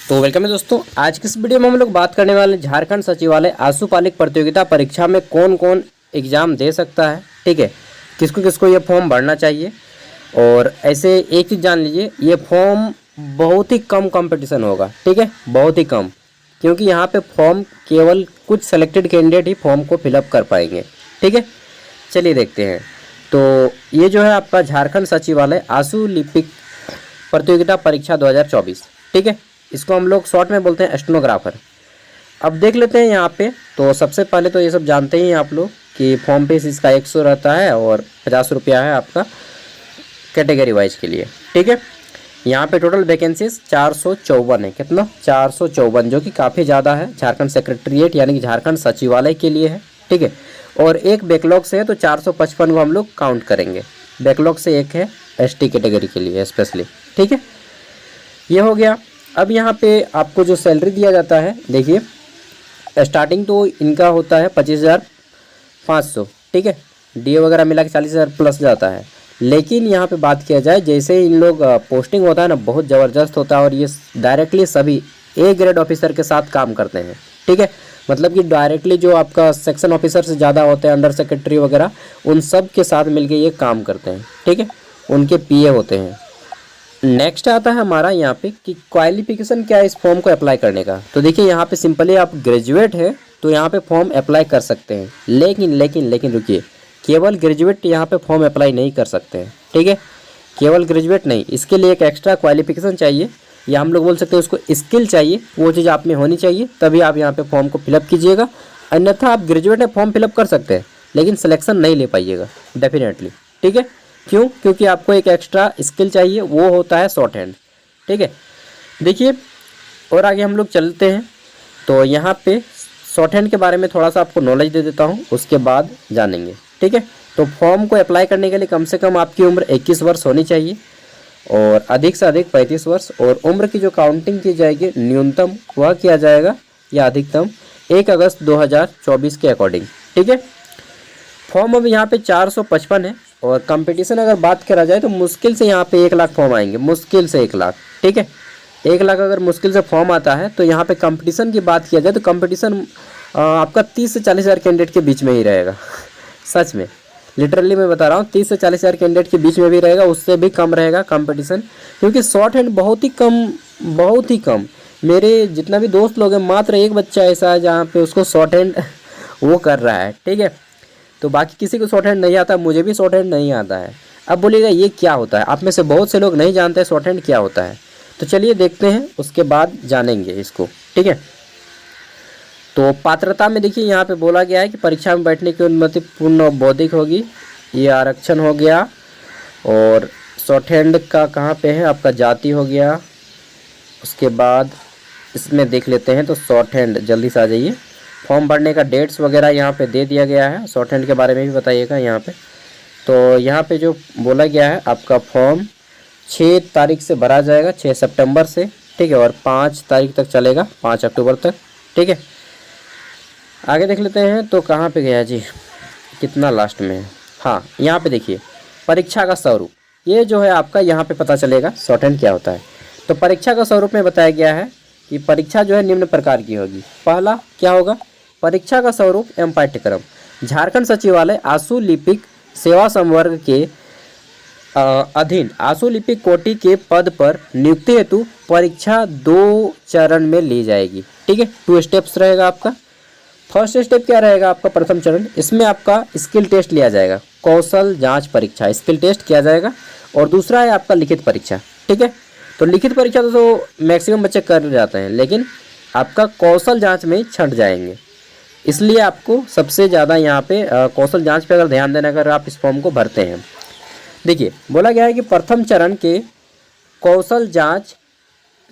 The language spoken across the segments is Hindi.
तो वेलकम है दोस्तों। आज की इस वीडियो में हम लोग बात करने वाले झारखंड सचिवालय आशुपालिक प्रतियोगिता परीक्षा में कौन कौन एग्ज़ाम दे सकता है। ठीक है, किसको किसको ये फॉर्म भरना चाहिए। और ऐसे एक चीज़ जान लीजिए, ये फॉर्म बहुत ही कम कंपटीशन होगा। ठीक है, बहुत ही कम, क्योंकि यहाँ पे फॉर्म केवल कुछ सेलेक्टेड कैंडिडेट ही फॉर्म को फिलअप कर पाएंगे। ठीक है, चलिए देखते हैं। तो ये जो है आपका झारखंड सचिवालय आशु लिपिक प्रतियोगिता परीक्षा 2024। ठीक है, इसको हम लोग शॉर्ट में बोलते हैं स्टेनोग्राफर। अब देख लेते हैं यहाँ पे। तो सबसे पहले तो ये सब जानते ही हैं आप लोग कि फॉर्म फीस इसका 100 रहता है और 50 रुपया है आपका कैटेगरी वाइज के लिए। ठीक है, यहाँ पे टोटल वैकेंसीज 454 है। कितना? 454, जो कि काफ़ी ज़्यादा है झारखंड सेक्रेटरीट यानी कि झारखंड सचिवालय के लिए है। ठीक है, और एक बैकलॉग से है तो 455 को हम लोग काउंट करेंगे। बैकलॉग से एक है एसटी कैटेगरी के लिए स्पेशली। ठीक है, ये हो गया। अब यहाँ पे आपको जो सैलरी दिया जाता है, देखिए स्टार्टिंग तो इनका होता है 25,500। ठीक है, डीए वगैरह मिला के 40,000 प्लस जाता है। लेकिन यहाँ पे बात किया जाए, जैसे इन लोग पोस्टिंग होता है ना, बहुत ज़बरदस्त होता है और ये डायरेक्टली सभी ए ग्रेड ऑफिसर के साथ काम करते हैं। ठीक है, मतलब कि डायरेक्टली जो आपका सेक्शन ऑफिसर से ज़्यादा होते हैं, अंडर सेक्रेटरी वगैरह, उन सब के साथ मिलके ये काम करते हैं। ठीक है, उनके पीए होते हैं। नेक्स्ट आता है हमारा यहाँ पे कि क्वालिफिकेशन क्या है इस फॉर्म को अप्लाई करने का। तो देखिए यहाँ पे सिंपली आप ग्रेजुएट है तो यहाँ पे फॉर्म अप्लाई कर सकते हैं। लेकिन रुकिए, केवल ग्रेजुएट यहाँ पे फॉर्म अप्लाई नहीं कर सकते हैं। ठीक है, केवल ग्रेजुएट नहीं, इसके लिए एक एक्स्ट्रा क्वालिफिकेशन चाहिए, या हम लोग बोल सकते हैं उसको स्किल चाहिए। वो चीज़ आप में होनी चाहिए, तभी आप यहाँ पे फॉर्म को फिलअप कीजिएगा। अन्यथा आप ग्रेजुएट है, फॉर्म फिलअप कर सकते हैं लेकिन सिलेक्शन नहीं ले पाइएगा डेफिनेटली। ठीक है, क्यों? क्योंकि आपको एक एक्स्ट्रा स्किल चाहिए, वो होता है शॉर्ट हैंड। ठीक है, देखिए और आगे हम लोग चलते हैं। तो यहाँ पे शॉर्ट हैंड के बारे में थोड़ा सा आपको नॉलेज दे देता हूँ, उसके बाद जानेंगे। ठीक है, तो फॉर्म को अप्लाई करने के लिए कम से कम आपकी उम्र 21 वर्ष होनी चाहिए और अधिक से अधिक 35 वर्ष। और उम्र की जो काउंटिंग की जाएगी न्यूनतम वह किया जाएगा या अधिकतम 1 अगस्त 2024 के अकॉर्डिंग। ठीक है, फॉर्म अब यहाँ पे 455 है और कंपटीशन अगर बात करा जाए तो मुश्किल से यहाँ पे 1 लाख फॉर्म आएंगे, मुश्किल से 1 लाख। ठीक है, 1 लाख अगर मुश्किल से फॉर्म आता है तो यहाँ पे कंपटीशन की बात किया जाए तो कंपटीशन आपका 30 से 40 हज़ार कैंडिडेट के बीच में ही रहेगा। सच में, लिटरली मैं बता रहा हूँ, 30 से 40 हज़ार कैंडिडेट के बीच में भी रहेगा, उससे भी कम रहेगा कंपटीशन। क्योंकि शॉर्ट हैंड बहुत ही कम। मेरे जितना भी दोस्त लोग हैं, मात्र एक बच्चा ऐसा है जहाँ पे उसको शॉर्ट हैंड वो कर रहा है। ठीक है, तो बाकी किसी को शॉर्ट हैंड नहीं आता, मुझे भी शॉर्ट हैंड नहीं आता है। अब बोलिएगा ये क्या होता है, आप में से बहुत से लोग नहीं जानते शॉर्ट हैंड क्या होता है। तो चलिए देखते हैं, उसके बाद जानेंगे इसको। ठीक है, तो पात्रता में देखिए यहाँ पे बोला गया है कि परीक्षा में बैठने की अनुमति पूर्ण बौद्धिक होगी, ये आरक्षण हो गया। और शॉर्ट हैंड का कहाँ पे है, आपका जाति हो गया। उसके बाद इसमें देख लेते हैं, तो शॉर्ट हैंड जल्दी से आ जाइए। फॉर्म भरने का डेट्स वगैरह यहाँ पे दे दिया गया है। शॉर्ट हैंड के बारे में भी बताइएगा यहाँ पे। तो यहाँ पे जो बोला गया है, आपका फॉर्म 6 तारीख से भरा जाएगा, 6 सितंबर से। ठीक है, और 5 तारीख तक चलेगा, 5 अक्टूबर तक। ठीक है, आगे देख लेते हैं। तो कहाँ पे गया जी, कितना लास्ट में है। हाँ, यहाँ पे देखिए परीक्षा का स्वरूप, ये जो है आपका यहाँ पे पता चलेगा शॉर्ट हैंड क्या होता है। तो परीक्षा का स्वरूप में बताया गया है कि परीक्षा जो है निम्न प्रकार की होगी। पहला क्या होगा, परीक्षा का स्वरूप एवं पाठ्यक्रम। झारखंड सचिवालय आशु लिपिक सेवा संवर्ग के अधीन आशु लिपिक कोटि के पद पर नियुक्ति हेतु परीक्षा 2 चरण में ली जाएगी। ठीक है, 2 स्टेप्स रहेगा आपका। फर्स्ट स्टेप क्या रहेगा आपका, प्रथम चरण, इसमें आपका स्किल टेस्ट लिया जाएगा, कौशल जांच परीक्षा, स्किल टेस्ट किया जाएगा। और दूसरा है आपका लिखित परीक्षा। ठीक है, तो लिखित परीक्षा तो मैक्सिमम बच्चे कर जाते हैं, लेकिन आपका कौशल जांच में छंट जाएंगे। इसलिए आपको सबसे ज़्यादा यहाँ पे कौशल जांच पे अगर ध्यान देना, अगर आप इस फॉर्म को भरते हैं। देखिए बोला गया है कि प्रथम चरण के कौशल जांच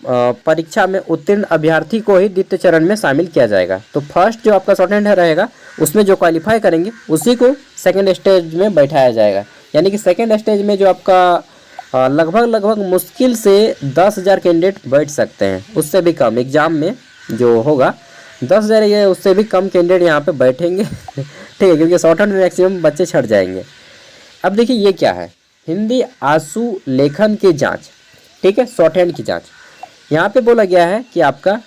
परीक्षा में उत्तीर्ण अभ्यर्थी को ही द्वितीय चरण में शामिल किया जाएगा। तो फर्स्ट जो आपका शॉर्ट हैंड रहेगा, उसमें जो क्वालिफाई करेंगे उसी को सेकेंड स्टेज में बैठाया जाएगा। यानी कि सेकेंड स्टेज में जो आपका लगभग मुश्किल से 10,000 कैंडिडेट बैठ सकते हैं, उससे भी कम एग्ज़ाम में जो होगा 10,000, ये उससे भी कम कैंडिडेट यहाँ पे बैठेंगे। ठीक है, क्योंकि शॉर्ट हैंड में मैक्सिमम बच्चे छट जाएंगे। अब देखिए ये क्या है, हिंदी आशु लेखन की जांच। ठीक है, शॉर्ट हैंड की जांच। यहाँ पे बोला गया है कि आपका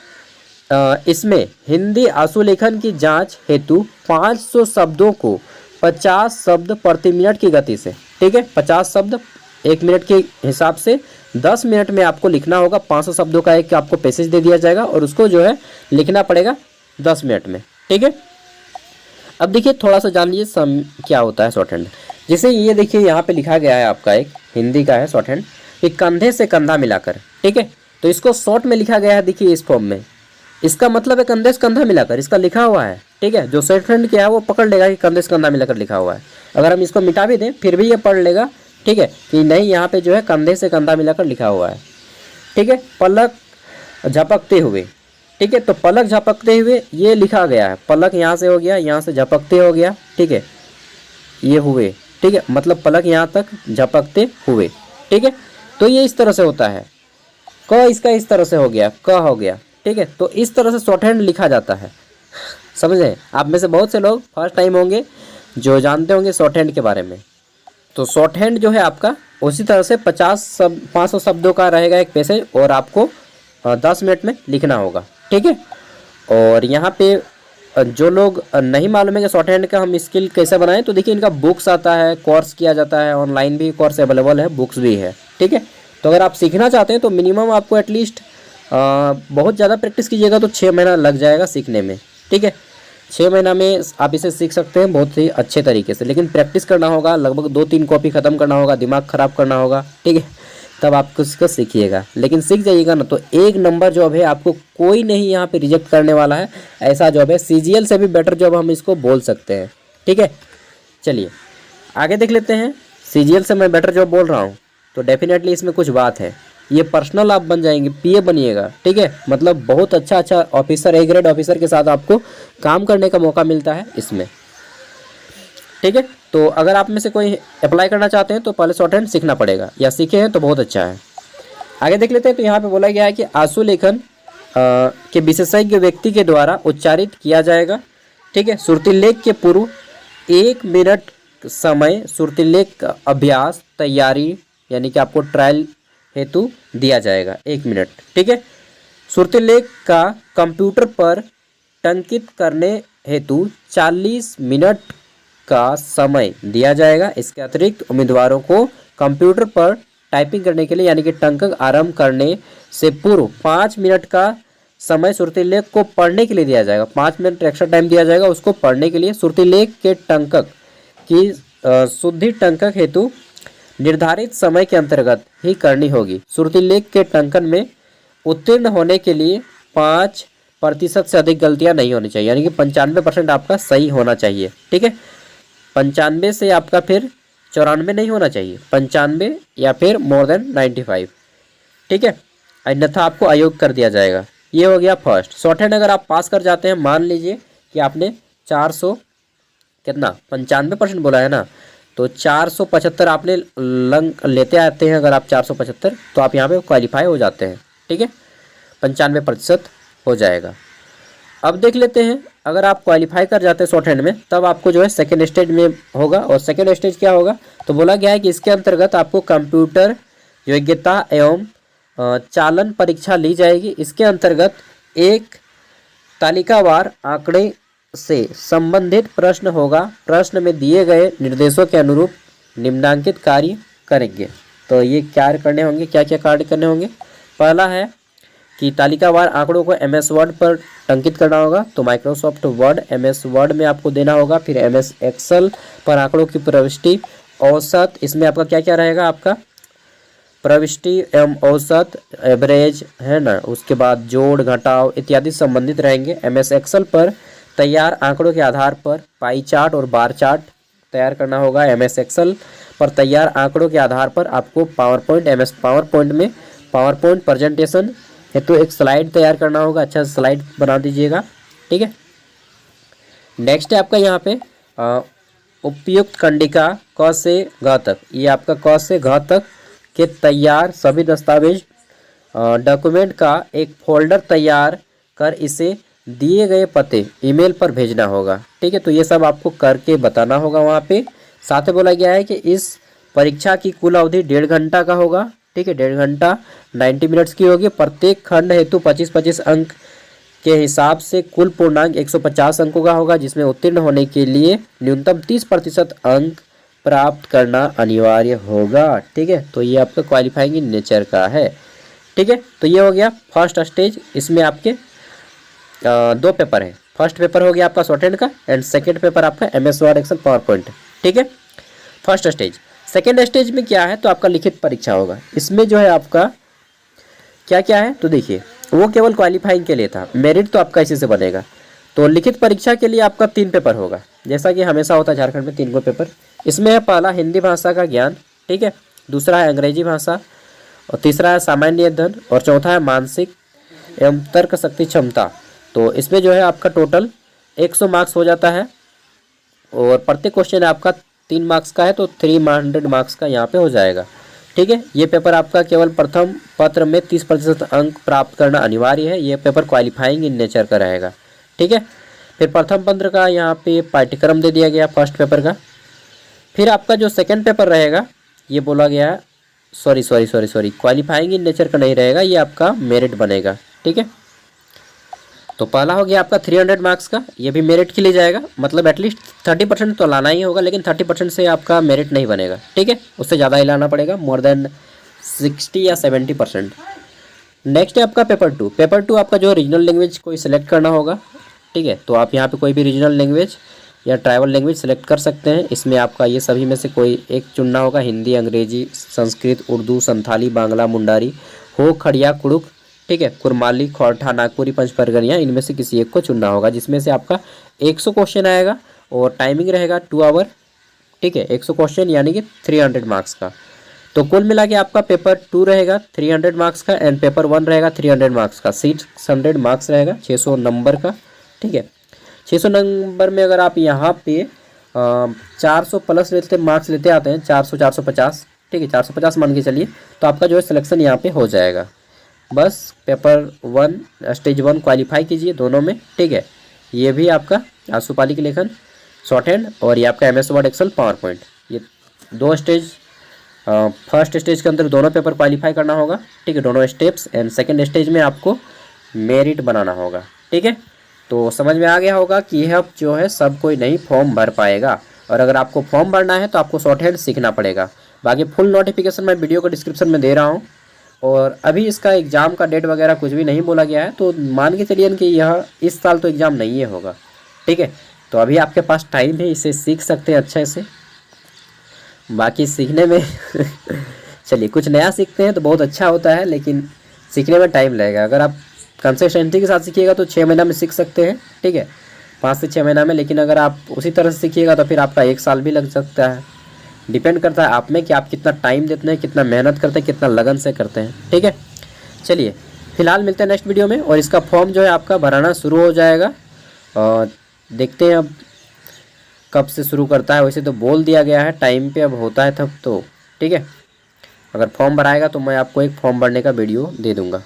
इसमें हिंदी आशुलेखन की जांच हेतु 500 शब्दों को 50 शब्द प्रति मिनट की गति से, ठीक है, 50 शब्द 1 मिनट के हिसाब से 10 मिनट में आपको लिखना होगा। 500 शब्दों का एक आपको पैसेज दे दिया जाएगा और उसको जो है लिखना पड़ेगा 10 मिनट में, ठीक है। अब देखिए थोड़ा सा जान लीजिए क्या होता है शॉर्ट हैंड। जैसे ये देखिए यहाँ पे लिखा गया है आपका, एक हिंदी का है शॉर्ट हैंड, कि कंधे से कंधा मिलाकर, ठीक है। तो इसको शॉर्ट में लिखा गया है, देखिए इस फॉर्म में। इसका मतलब है कंधे से कंधा मिलाकर, इसका लिखा हुआ है, ठीक है। जो शॉर्ट हैंड किया है वो पकड़ लेगा कि कंधे से कंधा मिलाकर लिखा हुआ है। अगर हम इसको मिटा भी दें फिर भी ये पढ़ लेगा, ठीक है, कि नहीं यहाँ पे जो है कंधे से कंधा मिलाकर लिखा हुआ है, ठीक है। पलक झपकते हुए, ठीक है, तो पलक झपकते हुए ये लिखा गया है। पलक यहाँ से हो गया, यहाँ से झपकते हो गया, ठीक है, ये हुए, ठीक है, मतलब पलक यहाँ तक झपकते हुए, ठीक है। तो ये इस तरह से होता है। क इसका इस तरह से हो गया, क हो गया, ठीक है। तो इस तरह से शॉर्ट हैंड लिखा जाता है, समझे। आप में से बहुत से लोग फर्स्ट टाइम होंगे जो जानते होंगे शॉर्ट हैंड के बारे में। तो शॉर्ट हैंड जो है आपका उसी तरह से 500 शब्दों का रहेगा एक पैसेज और आपको 10 मिनट में लिखना होगा, ठीक है। और यहाँ पे जो लोग नहीं मालूम है कि शॉर्ट हैंड का हम स्किल कैसे बनाएं, तो देखिए इनका बुक्स आता है, कोर्स किया जाता है, ऑनलाइन भी कोर्स अवेलेबल है, बुक्स भी है, ठीक है। तो अगर आप सीखना चाहते हैं तो मिनिमम आपको एटलीस्ट बहुत ज़्यादा प्रैक्टिस कीजिएगा तो 6 महीना लग जाएगा सीखने में, ठीक है। 6 महीना में आप इसे सीख सकते हैं बहुत ही अच्छे तरीके से, लेकिन प्रैक्टिस करना होगा, लगभग 2-3 कॉपी ख़त्म करना होगा, दिमाग ख़राब करना होगा, ठीक है, तब आप उसको सीखिएगा। लेकिन सीख जाइएगा ना तो 1 नंबर जॉब है, आपको कोई नहीं यहाँ पे रिजेक्ट करने वाला है, ऐसा जॉब है। CGL से भी बेटर जॉब हम इसको बोल सकते हैं, ठीक है। चलिए आगे देख लेते हैं। CGL से मैं बेटर जॉब बोल रहा हूँ तो डेफिनेटली इसमें कुछ बात है। ये पर्सनल आप बन जाएंगे, PA बनिएगा, ठीक है, मतलब बहुत अच्छा ऑफिसर, A ग्रेड ऑफिसर के साथ आपको काम करने का मौका मिलता है इसमें, ठीक है। तो अगर आप में से कोई अप्लाई करना चाहते हैं तो पहले शॉर्ट हैंड सीखना पड़ेगा, या सीखे हैं तो बहुत अच्छा है। आगे देख लेते हैं। तो यहाँ पे बोला गया है कि आशुलेखन के विशेषज्ञ व्यक्ति के द्वारा उच्चारित किया जाएगा, ठीक है। सुरतिलेख के पूर्व 1 मिनट समय सुरतिलेख का अभ्यास तैयारी यानी कि आपको ट्रायल हेतु दिया जाएगा 1 मिनट, ठीक है। सुरतिलेख का कंप्यूटर पर टंकित करने हेतु 40 मिनट का समय दिया जाएगा। इसके अतिरिक्त उम्मीदवारों को कंप्यूटर पर टाइपिंग करने के लिए यानी कि टंकक आरंभ करने से पूर्व 5 मिनट का समय सुरतिलेख को पढ़ने के लिए दिया जाएगा। 5 मिनट एक्स्ट्रा टाइम दिया जाएगा उसको पढ़ने के लिए। सुरतिलेख के टंकक की शुद्धि टंकक हेतु निर्धारित समय के अंतर्गत ही करनी होगी। सुरतिलेख के टंकन में उत्तीर्ण होने के लिए 5% से अधिक गलतियां नहीं होनी चाहिए, यानी कि 95% आपका सही होना चाहिए, ठीक है। 95 से आपका फिर 94 नहीं होना चाहिए, 95 या फिर मोर देन 95, ठीक है, अन्यथा आपको अयोग्य कर दिया जाएगा। ये हो गया फर्स्ट। शॉर्ट हैंड अगर आप पास कर जाते हैं, मान लीजिए कि आपने 400 कितना 95% बोला है ना, तो 475 आपने लंग लेते आते हैं। अगर आप 475 तो आप यहाँ पे क्वालिफाई हो जाते हैं, ठीक है, 95% हो जाएगा। अब देख लेते हैं अगर आप क्वालिफाई कर जाते हैं शॉर्ट हैंड में, तब आपको जो है सेकेंड स्टेज में होगा। और सेकेंड स्टेज क्या होगा, तो बोला गया है कि इसके अंतर्गत आपको कंप्यूटर योग्यता एवं चालन परीक्षा ली जाएगी। इसके अंतर्गत एक तालिकावार आंकड़े से संबंधित प्रश्न होगा। प्रश्न में दिए गए निर्देशों के अनुरूप निम्नांकित कार्य करेंगे। तो ये कार्य करने होंगे, क्या क्या कार्य करने होंगे। पहला है कि तालिकावार आंकड़ों को MS वर्ड पर टंकित करना होगा, तो माइक्रोसॉफ्ट वर्ड MS वर्ड में आपको देना होगा। फिर MS एक्सेल पर आंकड़ों की प्रविष्टि औसत, इसमें आपका क्या क्या रहेगा, आपका प्रविष्टि एवं औसत एवरेज है ना, उसके बाद जोड़ घटाव इत्यादि संबंधित रहेंगे। MS एक्सेल पर तैयार आंकड़ों के आधार पर पाई चार्ट और बार चार्ट तैयार करना होगा। MS एक्सेल पर तैयार आंकड़ों के आधार पर आपको पावरपॉइंट MS पावरपॉइंट में पावरपॉइंट प्रेजेंटेशन हेतु एक स्लाइड तैयार करना होगा। अच्छा स्लाइड बना दीजिएगा, ठीक है। नेक्स्ट है आपका यहाँ पे उपयुक्त कंडिका क से घ तक, ये आपका क से घ तक के तैयार सभी दस्तावेज डॉक्यूमेंट का एक फोल्डर तैयार कर इसे दिए गए पते ईमेल पर भेजना होगा, ठीक है। तो ये सब आपको करके बताना होगा वहाँ पे। साथ में बोला गया है कि इस परीक्षा की कुल अवधि 1.5 घंटा का होगा, ठीक है, 1.5 घंटा 90 मिनट्स की होगी। प्रत्येक खंड हेतु 25-25 अंक के हिसाब से कुल पूर्णांक 150 अंकों का होगा, जिसमें उत्तीर्ण होने के लिए न्यूनतम 30% अंक प्राप्त करना अनिवार्य होगा। ठीक है, तो ये आपका क्वालिफाइंग इन नेचर का है। ठीक है, तो ये हो गया फर्स्ट स्टेज। इसमें आपके 2 पेपर है। फर्स्ट पेपर हो गया आपका शॉर्ट हैंड का एंड सेकेंड पेपर आपका MS Word Excel PowerPoint. ठीक है, फर्स्ट स्टेज। सेकेंड स्टेज में क्या है, तो आपका लिखित परीक्षा होगा। इसमें जो है आपका क्या क्या है, तो देखिए वो केवल क्वालिफाइंग के लिए था, मेरिट तो आपका इसी से बनेगा। तो लिखित परीक्षा के लिए आपका 3 पेपर होगा, जैसा कि हमेशा होता है झारखंड में 3 गो पेपर। इसमें है पहला हिंदी भाषा का ज्ञान, ठीक है, दूसरा है अंग्रेजी भाषा, और तीसरा है सामान्य अध्ययन, और चौथा है मानसिक एवं तर्क शक्ति क्षमता। तो इसमें जो है आपका टोटल 100 मार्क्स हो जाता है, और प्रत्येक क्वेश्चन आपका 3 मार्क्स का है, तो 300 मार्क्स का यहाँ पे हो जाएगा। ठीक है, ये पेपर आपका केवल प्रथम पत्र में 30% अंक प्राप्त करना अनिवार्य है। ये पेपर क्वालिफाइंग इन नेचर का रहेगा। ठीक है, फिर प्रथम पत्र का यहाँ पे पाठ्यक्रम दे दिया गया फर्स्ट पेपर का। फिर आपका जो सेकंड पेपर रहेगा, ये बोला गया है सॉरी क्वालिफाइंग इन नेचर का नहीं रहेगा, ये आपका मेरिट बनेगा। ठीक है, तो पहला हो गया आपका 300 मार्क्स का, ये भी मेरिट के लिए जाएगा, मतलब एटलीस्ट 30% तो लाना ही होगा, लेकिन 30% से आपका मेरिट नहीं बनेगा। ठीक है, उससे ज़्यादा ही लाना पड़ेगा, मोर देन 60 या 70%। नेक्स्ट है आपका पेपर 2। पेपर 2 आपका जो रीजनल लैंग्वेज कोई सिलेक्ट करना होगा। ठीक है, तो आप यहाँ पे कोई भी रीजनल लैंग्वेज या ट्राइबल लैंग्वेज सेलेक्ट कर सकते हैं। इसमें आपका ये सभी में से कोई एक चुनना होगा, हिंदी, अंग्रेजी, संस्कृत, उर्दू, संथाली, बांग्ला, मुंडारी, हो, खड़िया, कुड़ुक, ठीक है, कुरमाली, खौरठा, नागपुरी, पंचपरगनिया, इनमें से किसी एक को चुनना होगा, जिसमें से आपका 100 क्वेश्चन आएगा और टाइमिंग रहेगा 2 आवर। ठीक है, 100 क्वेश्चन यानी कि 300 मार्क्स का। तो कुल मिला के आपका पेपर 2 रहेगा 300 मार्क्स का एंड पेपर 1 रहेगा 300 मार्क्स का। 600 मार्क्स रहेगा, 600 नंबर का। ठीक है, 600 नंबर में अगर आप यहाँ पे 400 प्लस लेते मार्क्स लेते आते हैं, 400 450, ठीक है, 450 मान के चलिए, तो आपका जो है सिलेक्शन यहाँ पे हो जाएगा। बस पेपर 1 स्टेज 1 क्वालिफाई कीजिए दोनों में। ठीक है, ये भी आपका आशुपालिक लेखन शॉर्ट हैंड, और ये आपका MS Word Excel PowerPoint, ये 2 स्टेज। फर्स्ट स्टेज के अंदर दोनों पेपर क्वालिफाई करना होगा। ठीक है, दोनों स्टेप्स, एंड सेकंड स्टेज में आपको मेरिट बनाना होगा। ठीक है, तो समझ में आ गया होगा कि यह जो है सब कोई नहीं फॉर्म भर पाएगा, और अगर आपको फॉर्म भरना है तो आपको शॉर्ट हैंड सीखना पड़ेगा। बाकी फुल नोटिफिकेशन मैं वीडियो को डिस्क्रिप्शन में दे रहा हूँ, और अभी इसका एग्ज़ाम का डेट वगैरह कुछ भी नहीं बोला गया है, तो मान के चलिए कि यह इस साल तो एग्ज़ाम नहीं है होगा। ठीक है, तो अभी आपके पास टाइम है, इसे सीख सकते हैं अच्छे से। बाकी सीखने में चलिए कुछ नया सीखते हैं तो बहुत अच्छा होता है, लेकिन सीखने में टाइम लगेगा। अगर आप कंसिस्टेंसी के साथ सीखिएगा तो 6 महीना में सीख सकते हैं। ठीक है, 5 से 6 महीना में, लेकिन अगर आप उसी तरह से सीखिएगा तो फिर आपका 1 साल भी लग सकता है। डिपेंड करता है आप में कि आप कितना टाइम देते हैं, कितना मेहनत करते हैं, कितना लगन से करते हैं। ठीक है, चलिए फिलहाल मिलते हैं नेक्स्ट वीडियो में, और इसका फॉर्म जो है आपका भराना शुरू हो जाएगा, और देखते हैं अब कब से शुरू करता है। वैसे तो बोल दिया गया है टाइम पे, अब होता है तब तो। ठीक है, अगर फॉर्म भराएगा तो मैं आपको एक फॉर्म भरने का वीडियो दे दूँगा।